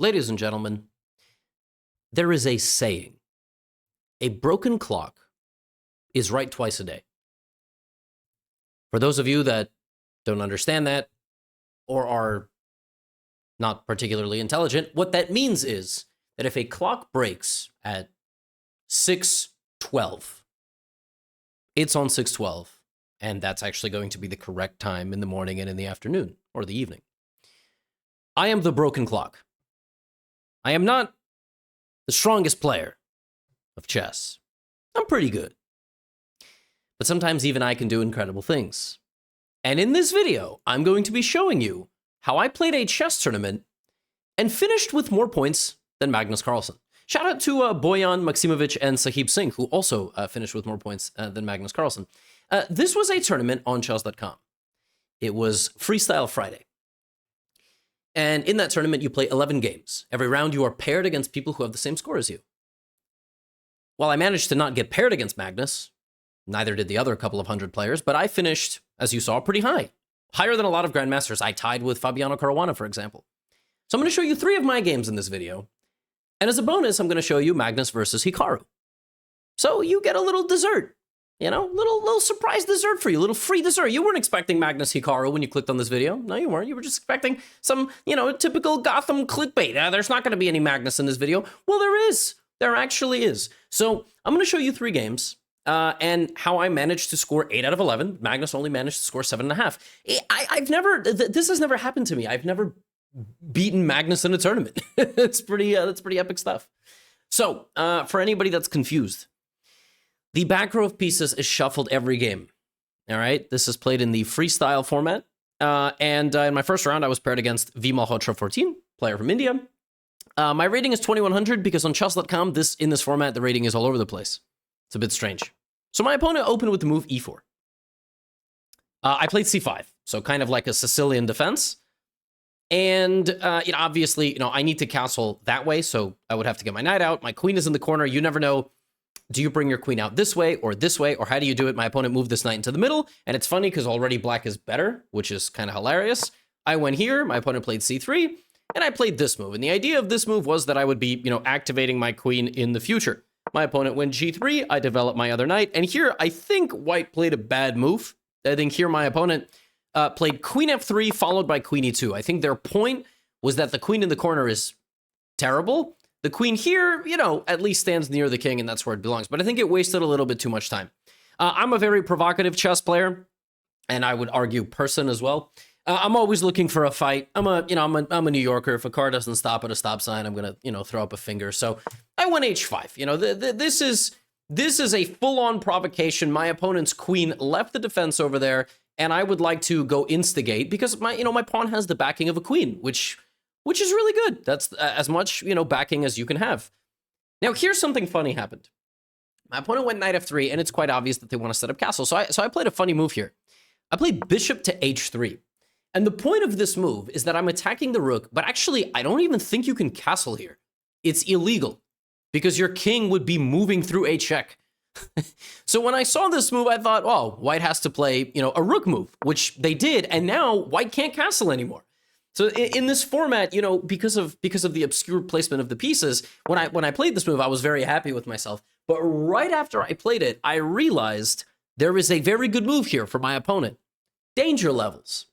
Ladies and gentlemen, there is a saying, a broken clock is right twice a day. For those of you that don't understand that or are not particularly intelligent, what that means is that if a clock breaks at 6:12, it's on 6:12, and that's actually going to be the correct time in the morning and in the afternoon or the evening. I am the broken clock. I am not the strongest player of chess. I'm pretty good. But sometimes even I can do incredible things. And in this video, I'm going to be showing you how I played a chess tournament and finished with more points than Magnus Carlsen. Shout out to Boyan Maximovich and Sahib Singh, who also finished with more points than Magnus Carlsen. This was a tournament on chess.com. It was Freestyle Friday. And in that tournament, you play 11 games. Every round, you are paired against people who have the same score as you. While I managed to not get paired against Magnus, neither did the other couple of hundred players, but I finished, as you saw, pretty high. Higher than a lot of grandmasters. I tied with Fabiano Caruana, for example. So I'm going to show you 3 of my games in this video. And as a bonus, I'm going to show you Magnus versus Hikaru. So you get a little dessert. You know, little surprise dessert for you, little free dessert. You weren't expecting Magnus Hikaru when you clicked on this video. No, you weren't. You were just expecting some, typical Gotham clickbait. There's not going to be any Magnus in this video. Well, there is. There actually is. So I'm going to show you 3 games and how I managed to score 8 out of 11. Magnus only managed to score 7.5. This has never happened to me. I've never beaten Magnus in a tournament. That's pretty epic stuff. So for anybody that's confused, the back row of pieces is shuffled every game. All right, this is played in the freestyle format. And in my first round, I was paired against V Malhotra 14, player from India. My rating is 2100 because on chess.com, in this format, the rating is all over the place. It's a bit strange. So my opponent opened with the move e4. I played c5, so kind of like a Sicilian defense. And obviously, I need to castle that way, so I would have to get my knight out. My queen is in the corner. You never know. Do you bring your queen out this way, or how do you do it? My opponent moved this knight into the middle, and it's funny because already black is better, which is kind of hilarious. I went here, my opponent played c3, and I played this move. And the idea of this move was that I would be, activating my queen in the future. My opponent went g3, I developed my other knight, and here I think white played a bad move. I think here my opponent played queen f3 followed by queen e2. I think their point was that the queen in the corner is terrible. The queen here, at least stands near the king, and that's where it belongs. But I think it wasted a little bit too much time. I'm a very provocative chess player, and I would argue person as well. I'm always looking for a fight. I'm a New Yorker. If a car doesn't stop at a stop sign, I'm gonna, throw up a finger. So I went h5. This is a full-on provocation. My opponent's queen left the defense over there, and I would like to go instigate because my pawn has the backing of a queen, which is really good. That's as much, backing as you can have. Now, here's something funny happened. My opponent went knight f3, and it's quite obvious that they want to set up castle. So I played a funny move here. I played bishop to h3. And the point of this move is that I'm attacking the rook, but actually, I don't even think you can castle here. It's illegal because your king would be moving through a check. So when I saw this move, I thought, oh, white has to play, a rook move, which they did, and now white can't castle anymore. So in this format, because of the obscure placement of the pieces, when I played this move, I was very happy with myself. But right after I played it, I realized there is a very good move here for my opponent. Danger levels.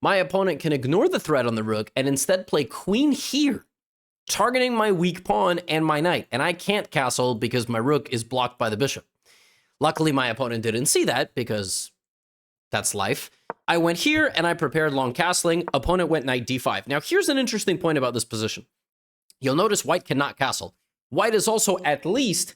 My opponent can ignore the threat on the rook and instead play queen here, targeting my weak pawn and my knight. And I can't castle because my rook is blocked by the bishop. Luckily, my opponent didn't see that because that's life. I went here and I prepared long castling. Opponent went knight d5. Now, here's an interesting point about this position. You'll notice white cannot castle. White is also at least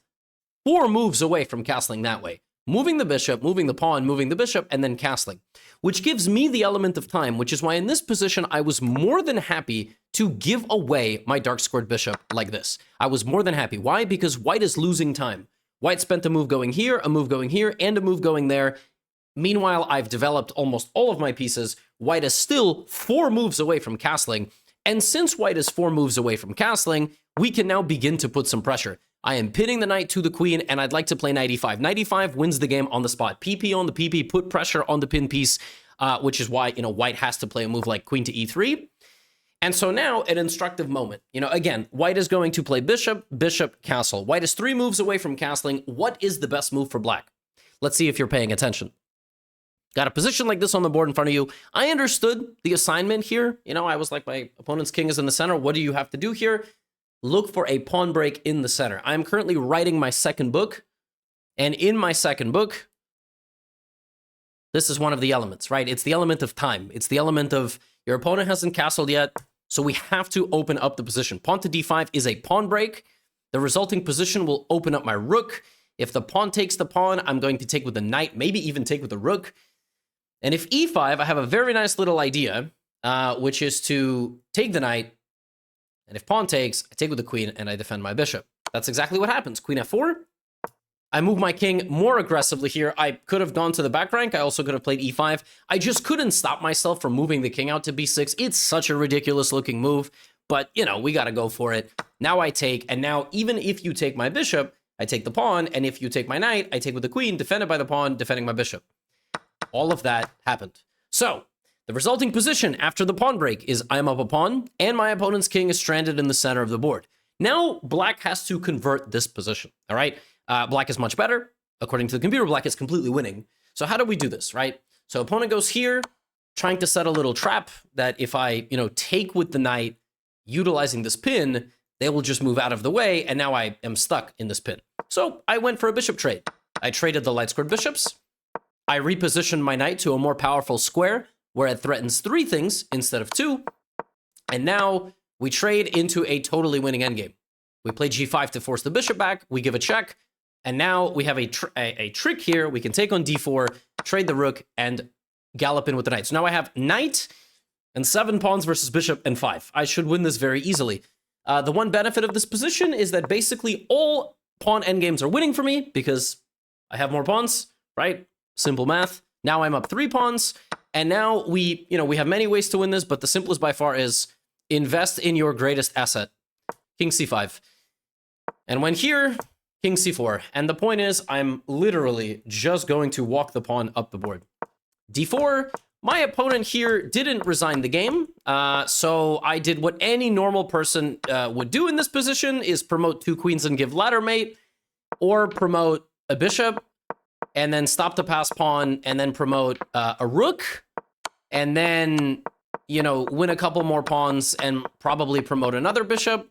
4 moves away from castling that way. Moving the bishop, moving the pawn, moving the bishop, and then castling, which gives me the element of time, which is why in this position, I was more than happy to give away my dark-scored bishop like this. I was more than happy. Why? Because white is losing time. White spent a move going here, a move going here, and a move going there. Meanwhile, I've developed almost all of my pieces. White is still 4 moves away from castling. And since white is 4 moves away from castling, we can now begin to put some pressure. I am pinning the knight to the queen, and I'd like to play knight e5. Knight e5 wins the game on the spot. PP on the PP, put pressure on the pin piece, which is why, white has to play a move like queen to e3. And so now an instructive moment. You know, again, white is going to play bishop, bishop, castle. White is 3 moves away from castling. What is the best move for black? Let's see if you're paying attention. Got a position like this on the board in front of you. I understood the assignment here. You know, I was like, my opponent's king is in the center. What do you have to do here? Look for a pawn break in the center. I'm currently writing my second book. And in my second book, this is one of the elements, right? It's the element of time. It's the element of your opponent hasn't castled yet, so we have to open up the position. Pawn to d5 is a pawn break. The resulting position will open up my rook. If the pawn takes the pawn, I'm going to take with the knight, maybe even take with the rook. And if e5, I have a very nice little idea, which is to take the knight. And if pawn takes, I take with the queen and I defend my bishop. That's exactly what happens. Queen f4. I move my king more aggressively here. I could have gone to the back rank. I also could have played e5. I just couldn't stop myself from moving the king out to b6. It's such a ridiculous looking move, but you know, we got to go for it. Now I take, and now even if you take my bishop, I take the pawn, and if you take my knight, I take with the queen, defended by the pawn, defending my bishop. All of that happened. So the resulting position after the pawn break is I'm up a pawn, and my opponent's king is stranded in the center of the board. Now black has to convert this position, all right? Black is much better. According to the computer, black is completely winning. So how do we do this, right? So opponent goes here, trying to set a little trap that if I, you know, take with the knight, utilizing this pin, they will just move out of the way, and now I am stuck in this pin. So I went for a bishop trade. I traded the light squared bishops. I repositioned my knight to a more powerful square, where it threatens 3 things instead of 2. And now we trade into a totally winning endgame. We play g5 to force the bishop back. We give a check. And now we have a trick here. We can take on d4, trade the rook, and gallop in with the knight. So now I have knight and 7 pawns versus bishop and 5. I should win this very easily. The one benefit of this position is that basically all pawn endgames are winning for me because I have more pawns, right? Simple math. Now I'm up 3 pawns. And now we have many ways to win this, but the simplest by far is invest in your greatest asset. King c5. And when here, king c4. And the point is, I'm literally just going to walk the pawn up the board. d4. My opponent here didn't resign the game. So I did what any normal person would do in this position, is promote 2 queens and give ladder mate, or promote a bishop, and then stop the pass pawn, and then promote a rook, and then, you know, win a couple more pawns and probably promote another bishop.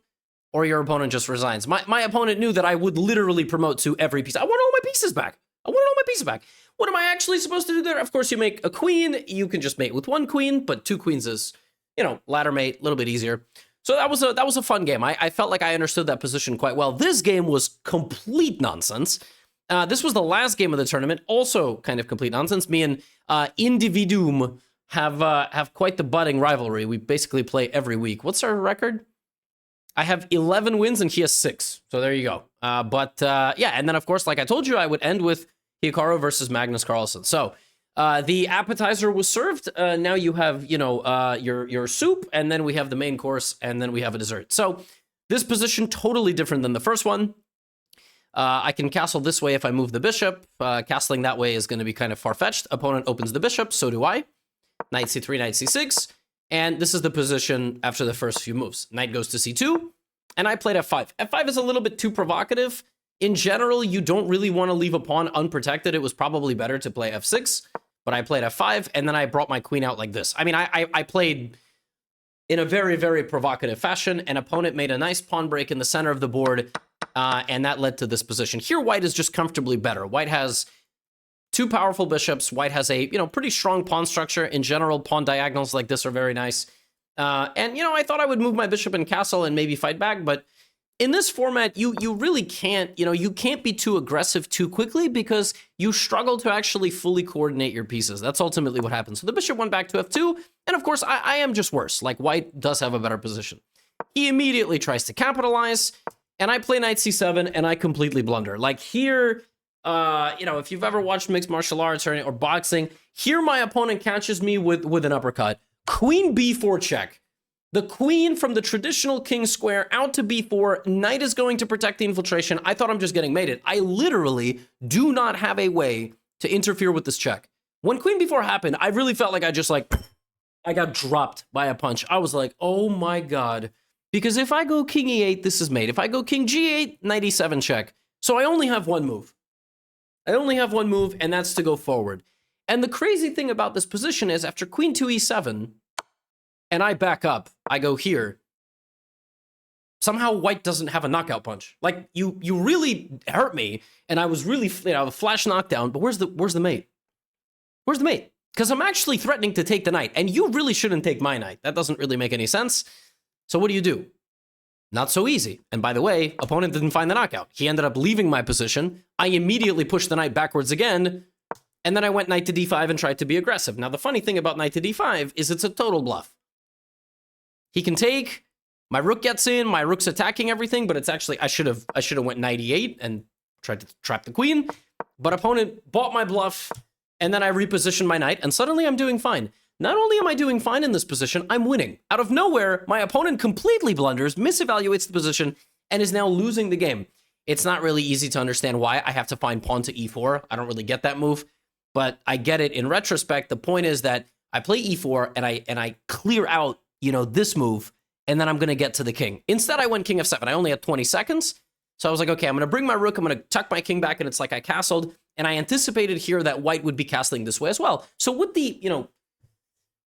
Or your opponent just resigns. My opponent knew that I would literally promote to every piece. I want all my pieces back. I want all my pieces back. What am I actually supposed to do there? Of course, you make a queen. You can just mate with 1 queen, but 2 queens is, you know, ladder mate, a little bit easier. So that was a fun game. I felt like I understood that position quite well. This game was complete nonsense. This was the last game of the tournament, also kind of complete nonsense. Me and Individuum have quite the budding rivalry. We basically play every week. What's our record? I have 11 wins and he has 6. So there you go. Yeah, and then of course, like I told you, I would end with Hikaru versus Magnus Carlsen. So the appetizer was served. Now you have, you know, your soup, and then we have the main course, and then we have a dessert. So this position totally different than the first one. I can castle this way if I move the bishop. Castling that way is going to be kind of far-fetched. Opponent opens the bishop, so do I. Knight c3, knight c6. And this is the position after the first few moves. Knight goes to c2, and I played f5. f5 is a little bit too provocative. In general, you don't really want to leave a pawn unprotected. It was probably better to play f6, but I played f5, and then I brought my queen out like this. I mean, I played in a very, very provocative fashion. An opponent made a nice pawn break in the center of the board, and that led to this position. Here, white is just comfortably better. White has 2 powerful bishops. White has a, you know, pretty strong pawn structure. In general, pawn diagonals like this are very nice. And, you know, I thought I would move my bishop and castle and maybe fight back, but in this format, you really can't, you know, you can't be too aggressive too quickly because you struggle to actually fully coordinate your pieces. That's ultimately what happens. So the bishop went back to f2, and of course, I am just worse. Like, white does have a better position. He immediately tries to capitalize, and I play knight c7, and I completely blunder. Like, here, you know, if you've ever watched mixed martial arts or boxing, here my opponent catches me with an uppercut. Queen b4 check. The queen from the traditional king square out to b4. Knight is going to protect the infiltration. I thought I'm just getting mated. I literally do not have a way to interfere with this check. When queen b4 happened, I really felt like I just like I got dropped by a punch. I was like, oh my God. Because if I go king e8, this is mate. If I go king g8, knight e7 check. So I only have one move. I only have one move, and that's to go forward. And the crazy thing about this position is after queen 2 e7, and I back up, I go here, somehow white doesn't have a knockout punch. Like, you really hurt me, and I was really, a flash knockdown, but where's the mate? Where's the mate? Because I'm actually threatening to take the knight, and you really shouldn't take my knight. That doesn't really make any sense. So what do? Not so easy. And by the way, opponent didn't find the knockout. He ended up leaving my position. I immediately pushed the knight backwards again, and then I went knight to d5 and tried to be aggressive. Now, the funny thing about knight to d5 is it's a total bluff. He can take, my rook gets in, my rook's attacking everything, but it's actually, I should have went knight e8 and tried to trap the queen, but opponent bought my bluff, and then I repositioned my knight, and suddenly I'm doing fine. Not only am I doing fine in this position, I'm winning. Out of nowhere, my opponent completely blunders, misevaluates the position, and is now losing the game. It's not really easy to understand why I have to find pawn to e4. I don't really get that move, but I get it in retrospect. The point is that I play e4, and I clear out, this move, and then I'm going to get to the king. Instead, I went king f7. I only had 20 seconds, so I was like, okay, I'm going to bring my rook, I'm going to tuck my king back, and it's like I castled, and I anticipated here that white would be castling this way as well. So with the,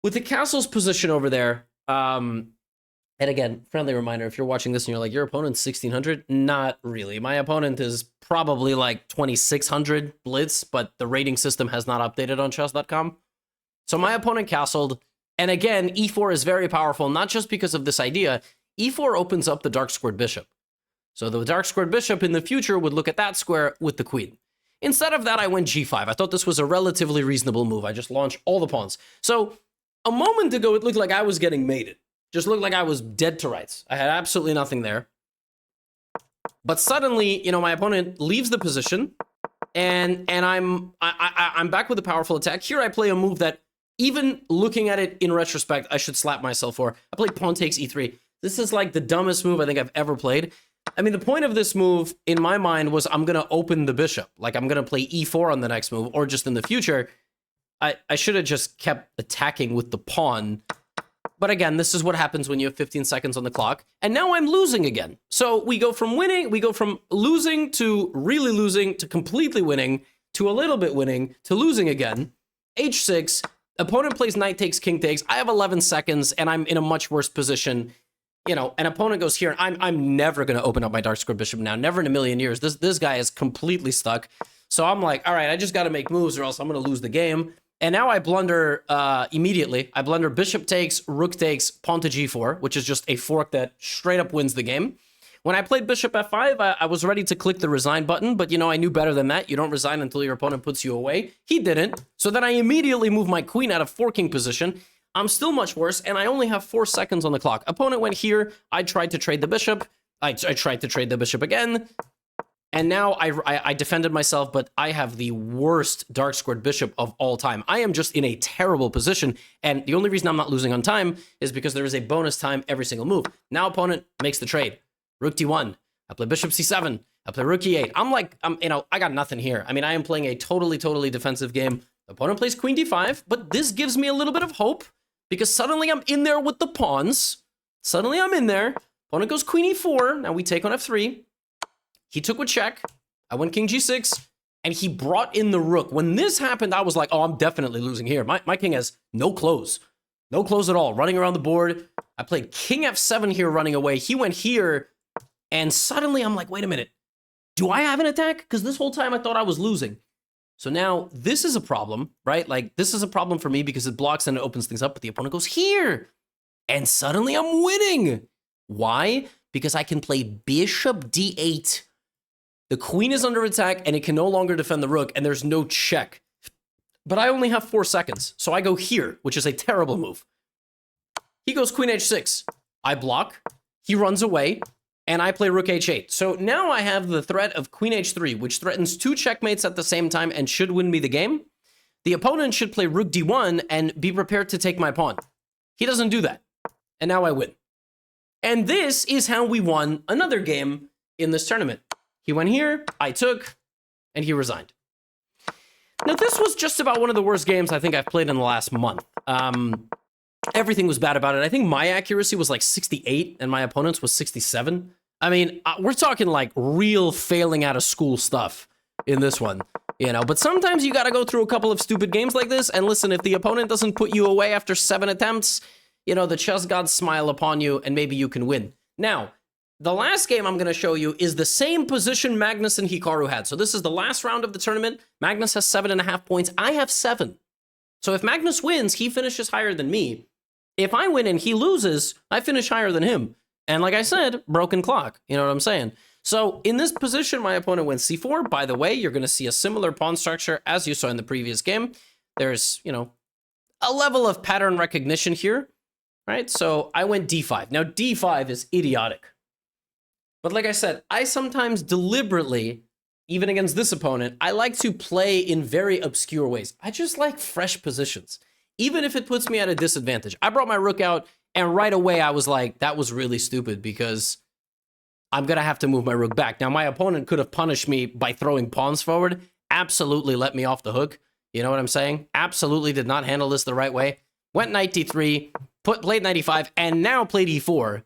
with the castle's position over there, and again, friendly reminder, if you're watching this and you're like, your opponent's 1600, not really. My opponent is probably like 2600 blitz, but the rating system has not updated on chess.com. So my opponent castled, and again, e4 is very powerful, not just because of this idea. e4 opens up the dark squared bishop. So the dark squared bishop in the future would look at that square with the queen. Instead of that, I went g5. I thought this was a relatively reasonable move. I just launched all the pawns. So a moment ago, it looked like I was getting mated. Just looked like I was dead to rights. I had absolutely nothing there. But suddenly, my opponent leaves the position, and I'm back with a powerful attack. Here I play a move that, even looking at it in retrospect, I should slap myself for. I played pawn takes e3. This is like the dumbest move I think I've ever played. I mean, the point of this move, in my mind, was I'm going to open the bishop. Like, I'm going to play e4 on the next move, or just in the future. I should have just kept attacking with the pawn. But again, this is what happens when you have 15 seconds on the clock. And now I'm losing again. So we go from losing to really losing to completely winning to a little bit winning to losing again. h6, opponent plays knight takes, king takes. I have 11 seconds, and I'm in a much worse position. An opponent goes here, and I'm never going to open up my dark squared bishop now. Never in a million years. This guy is completely stuck. So I'm like, all right, I just got to make moves or else I'm going to lose the game. And now I blunder immediately. I blunder bishop takes, rook takes, pawn to g4, which is just a fork that straight up wins the game. When I played bishop f5, I was ready to click the resign button, but I knew better than that. You don't resign until your opponent puts you away. He didn't. So then I immediately moved my queen out of forking position. I'm still much worse, and I only have 4 seconds on the clock. Opponent went here. I tried to trade the bishop. I tried to trade the bishop again. And now I defended myself, but I have the worst dark squared bishop of all time. I am just in a terrible position, and the only reason I'm not losing on time is because there is a bonus time every single move. Now opponent makes the trade. Rook d1. I play bishop c7. I play rook e8. I got nothing here. I mean, I am playing a totally defensive game. Opponent plays queen d5, but this gives me a little bit of hope because suddenly I'm in there with the pawns. Suddenly I'm in there. Opponent goes queen e4. Now we take on f3. He took with check. I went king g6, and he brought in the rook. When this happened, I was like, oh, I'm definitely losing here. My king has no close. No close at all. Running around the board. I played king f7 here running away. He went here, and suddenly I'm like, wait a minute. Do I have an attack? Because this whole time I thought I was losing. So now this is a problem, right? Like, this is a problem for me because it blocks and it opens things up, but the opponent goes here. And suddenly I'm winning. Why? Because I can play bishop d8. The queen is under attack, and it can no longer defend the rook, and there's no check. But I only have 4 seconds, so I go here, which is a terrible move. He goes queen h6. I block. He runs away, and I play rook h8. So now I have the threat of queen h3, which threatens 2 checkmates at the same time and should win me the game. The opponent should play rook d1 and be prepared to take my pawn. He doesn't do that, and now I win. And this is how we won another game in this tournament. He went here, I took, and he resigned. Now, this was just about one of the worst games I think I've played in the last month. Everything was bad about it. I think my accuracy was like 68 and my opponent's was 67. I mean, we're talking like real failing out of school stuff in this one, you know, but sometimes you got to go through a couple of stupid games like this. And listen, if the opponent doesn't put you away after 7 attempts, you know, the chess gods smile upon you and maybe you can win. Now, the last game I'm going to show you is the same position Magnus and Hikaru had. So this is the last round of the tournament. Magnus has 7.5 points. I have 7. So if Magnus wins, he finishes higher than me. If I win and he loses, I finish higher than him. And like I said, broken clock. You know what I'm saying? So in this position, my opponent went c4. By the way, you're going to see a similar pawn structure as you saw in the previous game. There's, you know, a level of pattern recognition here, right? So I went d5. Now, d5 is idiotic. But like I said, I sometimes deliberately, even against this opponent, I like to play in very obscure ways. I just like fresh positions, even if it puts me at a disadvantage. I brought my rook out, and right away I was like, that was really stupid because I'm going to have to move my rook back. Now, my opponent could have punished me by throwing pawns forward, absolutely let me off the hook. You know what I'm saying? Absolutely did not handle this the right way. Went knight d3, played knight e5, and now played e4.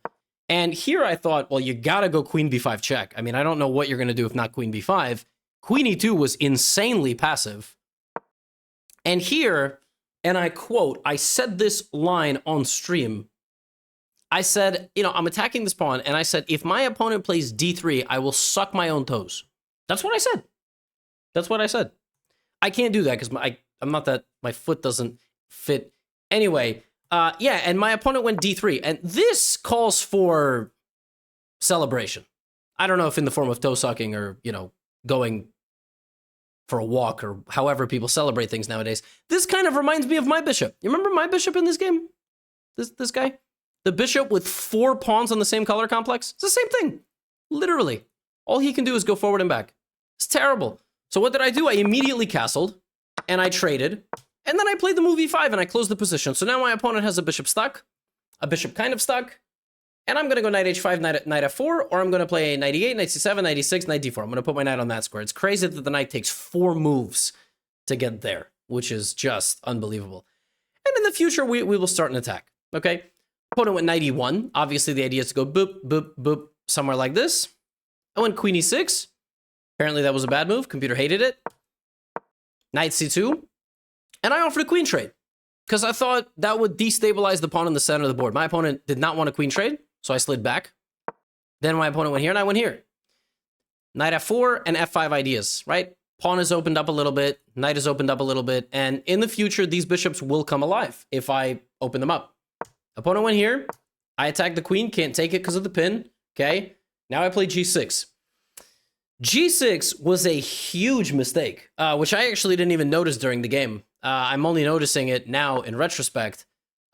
And here I thought, well, you got to go queen b5 check. I mean, I don't know what you're going to do if not queen b5. Queen e2 was insanely passive. And here, and I quote, I said this line on stream. I said, you know, I'm attacking this pawn, and I said, if my opponent plays d3, I will suck my own toes. That's what I said. That's what I said. I can't do that because I'm not that, my foot doesn't fit. Anyway, yeah, and my opponent went d3, and this calls for celebration. I don't know if in the form of toe sucking or, you know, going for a walk or however people celebrate things nowadays. This kind of reminds me of my bishop. You remember my bishop in this game? This guy? The bishop with 4 pawns on the same color complex? It's the same thing. Literally. All he can do is go forward and back. It's terrible. So what did I do? I immediately castled, and I traded, and then I played the move e5, and I closed the position. So now my opponent has a bishop stuck, a bishop kind of stuck, and I'm going to go knight h5, knight f4, or I'm going to play knight e8, knight c7, knight e6, knight d4. I'm going to put my knight on that square. It's crazy that the knight takes 4 moves to get there, which is just unbelievable. And in the future, we will start an attack, okay? Opponent went knight e1. Obviously, the idea is to go boop, boop, boop, somewhere like this. I went queen e6. Apparently, that was a bad move. Computer hated it. Knight c2. And I offered a queen trade because I thought that would destabilize the pawn in the center of the board. My opponent did not want a queen trade, so I slid back. Then my opponent went here, and I went here. Knight f4 and f5 ideas, right? Pawn is opened up a little bit. Knight is opened up a little bit. And in the future, these bishops will come alive if I open them up. Opponent went here. I attacked the queen. Can't take it because of the pin. Okay. Now I play g6. G6 was a huge mistake, which I actually didn't even notice during the game. I'm only noticing it now in retrospect.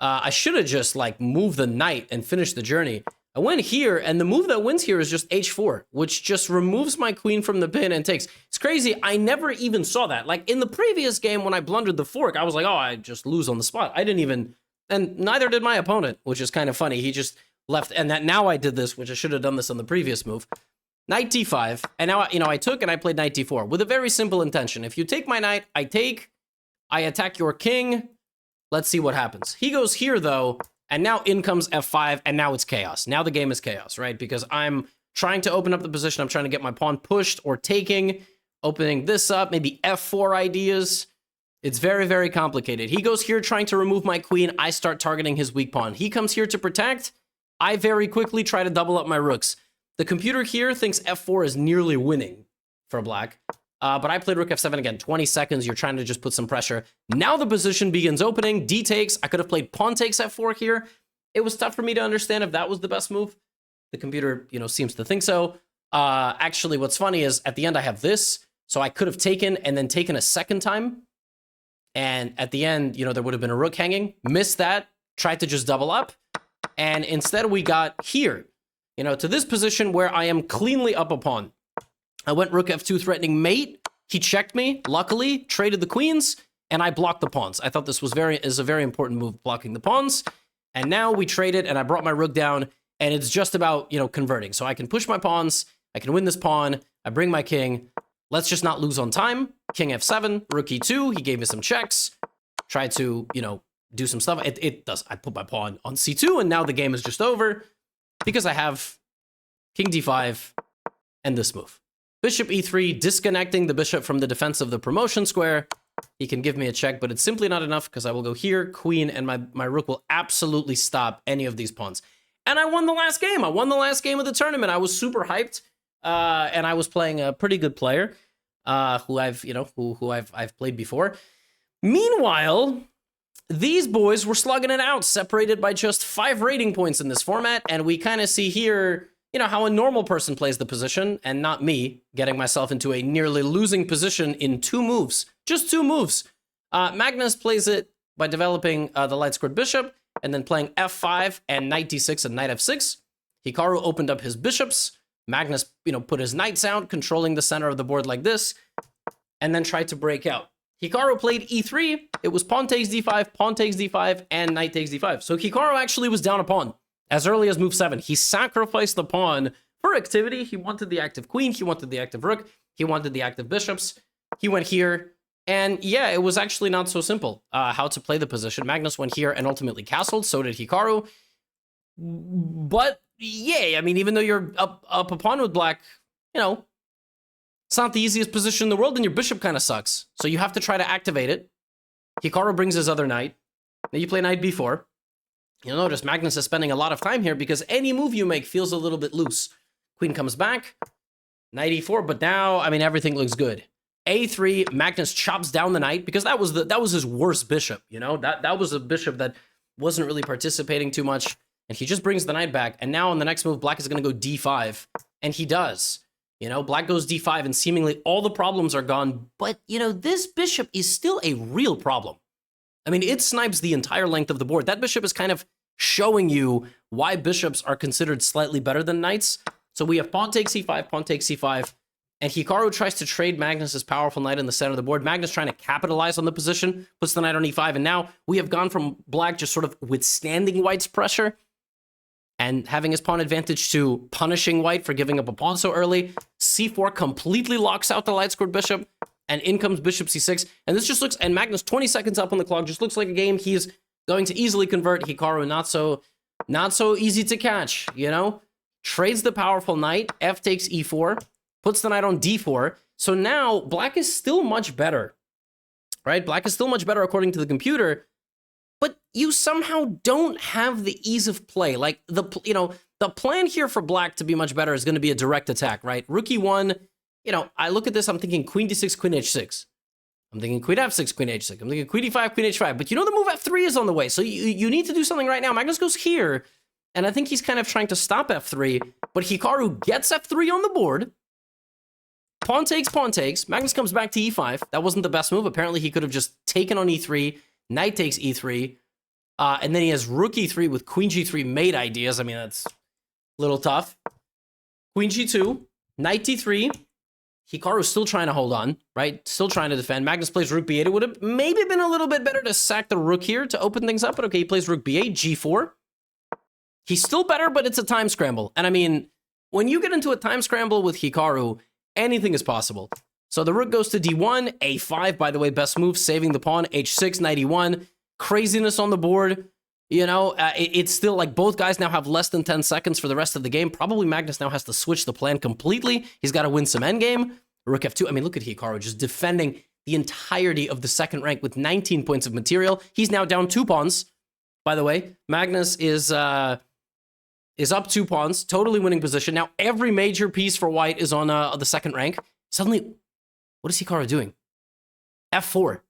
I should have just like moved the knight and finished the journey. I went here, and the move that wins here is just h4, which just removes my queen from the pin and takes. It's crazy. I never even saw that. Like in the previous game when I blundered the fork, I was like, oh, I just lose on the spot. I didn't even, and neither did my opponent, which is kind of funny. He just left, and that now I did this, which I should have done this on the previous move. Knight d5, and now, you know, I took and I played knight d4 with a very simple intention. If you take my knight, I take, I attack your king. Let's see what happens. He goes here, though, and now in comes f5, and now it's chaos. Now the game is chaos, right? Because I'm trying to open up the position. I'm trying to get my pawn pushed or taking, opening this up, maybe f4 ideas. It's very, very complicated. He goes here trying to remove my queen. I start targeting his weak pawn. He comes here to protect. I very quickly try to double up my rooks. The computer here thinks f4 is nearly winning for black. But I played rook f7 again. 20 seconds. You're trying to just put some pressure. Now the position begins opening. D takes. I could have played pawn takes f4 here. It was tough for me to understand if that was the best move. The computer, you know, seems to think so. Actually, what's funny is at the end I have this. So I could have taken and then taken a second time. And at the end, you know, there would have been a rook hanging. Missed that. Tried to just double up. And instead we got here, you know, to this position where I am cleanly up a pawn. I went rook f2 threatening mate. He checked me, luckily, traded the queens, and I blocked the pawns. I thought this was a very important move, blocking the pawns. And now we traded, and I brought my rook down, and it's just about, you know, converting. So I can push my pawns, I can win this pawn, I bring my king. Let's just not lose on time. King f7, rook e2, he gave me some checks. Tried to, you know, do some stuff. It does. I put my pawn on c2, and now the game is just over because I have king d5 and this move. Bishop e3, disconnecting the bishop from the defense of the promotion square. He can give me a check, but it's simply not enough because I will go here, queen, and my rook will absolutely stop any of these pawns. And I won the last game. I won the last game of the tournament. I was super hyped, and I was playing a pretty good player who I've played before. Meanwhile, these boys were slugging it out, separated by just 5 rating points in this format, and we kind of see here, how a normal person plays the position, and not me, getting myself into a nearly losing position in 2 moves. Just 2 moves. Magnus plays it by developing the light squared bishop, and then playing f5 and knight d6 and knight f6. Hikaru opened up his bishops. Magnus, put his knights out, controlling the center of the board like this, and then tried to break out. Hikaru played e3. It was pawn takes d5, and knight takes d5. So Hikaru actually was down a pawn as early as move 7. He sacrificed the pawn for activity. He wanted the active queen. He wanted the active rook. He wanted the active bishops. He went here. And yeah, it was actually not so simple how to play the position. Magnus went here and ultimately castled. So did Hikaru. But yeah, I mean, even though you're up a pawn with black, it's not the easiest position in the world, and your bishop kind of sucks. So you have to try to activate it. Hikaru brings his other knight. Then you play knight b4. You'll notice Magnus is spending a lot of time here because any move you make feels a little bit loose. Queen comes back. Knight e4, but now, I mean, everything looks good. a3, Magnus chops down the knight because that was his worst bishop, That was a bishop that wasn't really participating too much, and he just brings the knight back. And now on the next move, black is going to go d5, and he does. Black goes d5, and seemingly all the problems are gone. But, this bishop is still a real problem. I mean, it snipes the entire length of the board. That bishop is kind of showing you why bishops are considered slightly better than knights. So we have pawn takes c5, pawn takes c5, and Hikaru tries to trade Magnus's powerful knight in the center of the board. Magnus trying to capitalize on the position, puts the knight on e5, and now we have gone from black just sort of withstanding white's pressure and having his pawn advantage to punishing white for giving up a pawn so early. c4 completely locks out the light squared bishop, and in comes bishop c6. And this just looks, and Magnus 20 seconds up on the clock, just looks like a game he's going to easily convert. Hikaru not so easy to catch, Trades the powerful knight, f takes e4, puts the knight on d4. So now black is still much better, right? Black is still much better according to the computer, but you somehow don't have the ease of play. Like the plan here for black to be much better is going to be a direct attack, right? Rook e1, I look at this, I'm thinking queen d6, queen h6. I'm thinking queen f6, queen h6. I'm thinking queen d5, queen h5. But the move f3 is on the way, so you need to do something right now. Magnus goes here, and I think he's kind of trying to stop f3, but Hikaru gets f3 on the board. Pawn takes. Magnus comes back to e5. That wasn't the best move. Apparently, he could have just taken on e3. Knight takes e3. And then he has rook e3 with queen g3 mate ideas. I mean, that's a little tough. Queen g2. Knight d3. Hikaru's still trying to hold on, right? Still trying to defend. Magnus plays rook b8. It would have maybe been a little bit better to sack the rook here to open things up. But okay, he plays rook b8, g4. He's still better, but it's a time scramble. And I mean, when you get into a time scramble with Hikaru, anything is possible. So the rook goes to d1, a5, by the way, best move, saving the pawn, h6, knight e1, craziness on the board. It's still like both guys now have less than 10 seconds for the rest of the game. Probably Magnus now has to switch the plan completely. He's got to win some endgame. Rook f2. I mean, look at Hikaru just defending the entirety of the second rank with 19 points of material. He's now down 2 pawns. By the way, Magnus is up 2 pawns, totally winning position. Now, every major piece for white is on the second rank. Suddenly, what is Hikaru doing? f4.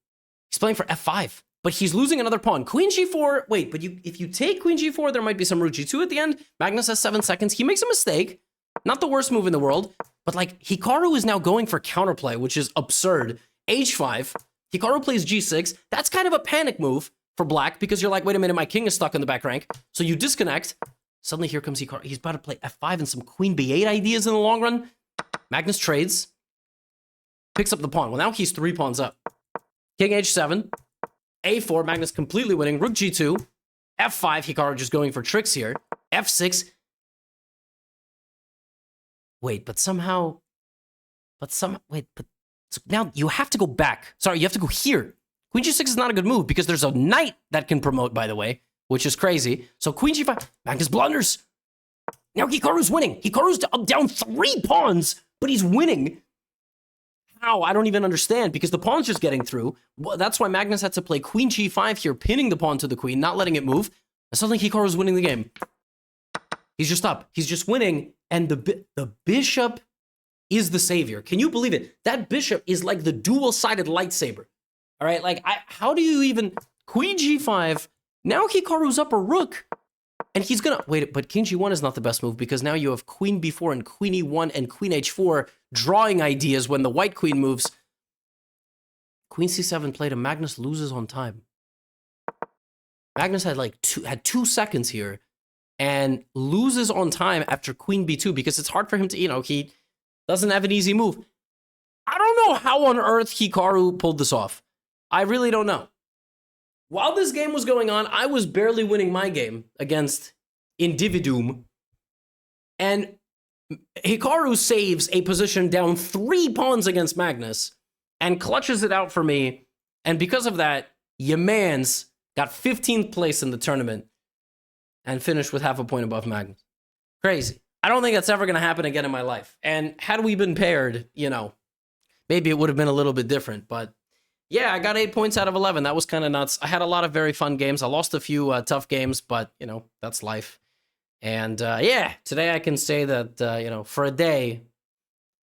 He's playing for f5, but he's losing another pawn. Queen g4. Wait, but if you take queen g4, there might be some rook g2 at the end. Magnus has 7 seconds. He makes a mistake. Not the worst move in the world, but like Hikaru is now going for counterplay, which is absurd. h5. Hikaru plays g6. That's kind of a panic move for black because you're like, wait a minute, my king is stuck in the back rank. So you disconnect. Suddenly here comes Hikaru. He's about to play f5 and some queen b8 ideas in the long run. Magnus trades. Picks up the pawn. Well, now he's 3 pawns up. King h7. a4. Magnus completely winning. Rook g2. f5. Hikaru just going for tricks here. f6. Wait, but so now you have to go back. Sorry, you have to go here. Queen g6 is not a good move because there's a knight that can promote, by the way, which is crazy. So queen g5, Magnus blunders. Now Hikaru's winning. Hikaru's down 3 pawns, but he's winning. How? I don't even understand because the pawn's just getting through. Well, that's why Magnus had to play queen g5 here, pinning the pawn to the queen, not letting it move. And suddenly Hikaru's winning the game. He's just up. He's just winning. And the bishop is the savior. Can you believe it? That bishop is like the dual-sided lightsaber. All right, like, how do you even... Queen g5, now Hikaru's up a rook. And he's gonna... Wait, but king g1 is not the best move because now you have queen b4 and queen e1 and queen h4 drawing ideas when the white queen moves. Queen c7 played and Magnus loses on time. Magnus had like 2 seconds here and loses on time after queen b2 because it's hard for him to, you know, he doesn't have an easy move. I don't know how on earth Hikaru pulled this off. I really don't know. While this game was going on, I was barely winning my game against Individuum. And Hikaru saves a position down 3 pawns against Magnus and clutches it out for me. And because of that, your man's got 15th place in the tournament and finished with half a point above Magnus. Crazy. I don't think that's ever going to happen again in my life. And had we been paired, you know, maybe it would have been a little bit different, but yeah, I got 8 points out of 11. That was kind of nuts. I had a lot of very fun games. I lost a few tough games, but, you know, that's life. And, yeah, today I can say that, you know, for a day,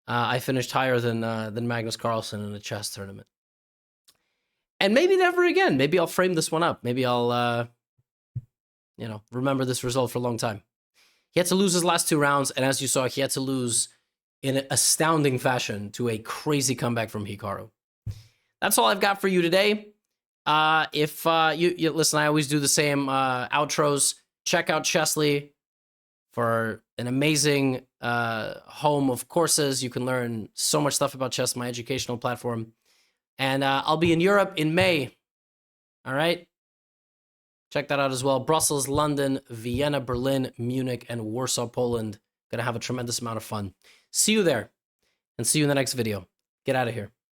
I finished higher than Magnus Carlsen in a chess tournament. And maybe never again. Maybe I'll frame this one up. Maybe I'll, you know, remember this result for a long time. He had to lose his last 2 rounds, and as you saw, he had to lose in an astounding fashion to a crazy comeback from Hikaru. That's all I've got for you today. If you listen, I always do the same outros. Check out Chessly for an amazing home of courses. You can learn so much stuff about chess, my educational platform. And I'll be in Europe in May. All right? Check that out as well. Brussels, London, Vienna, Berlin, Munich, and Warsaw, Poland. Gonna have a tremendous amount of fun. See you there, and see you in the next video. Get out of here.